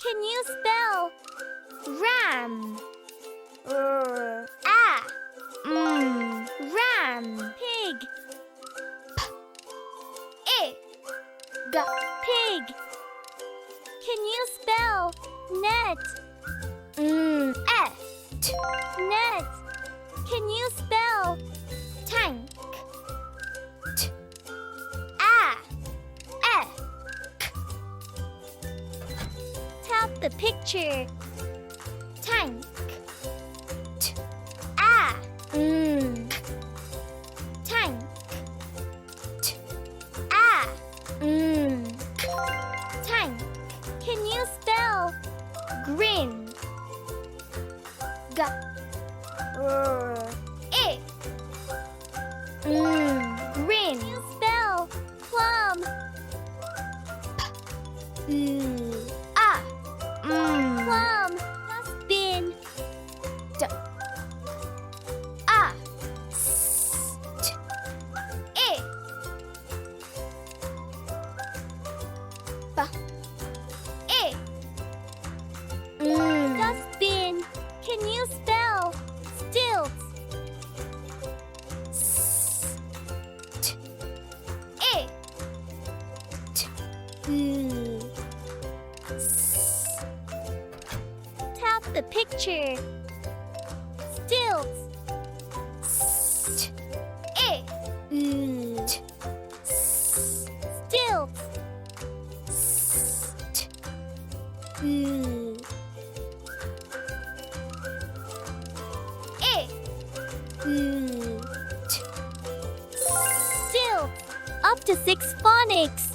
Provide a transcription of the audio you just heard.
Can you spell ram? Ram. Pig. Pig. Can you spell net? Net. Can you spell tank? Tap the picture. Tank. Tank. Tank. Can you spell grin? Grin. Can you spell plum? Plum. Dustbin. Dustbin. Can you spell stilts? Tap the picture. Stilts. Stilts. Stilts. Up to 6 phonics.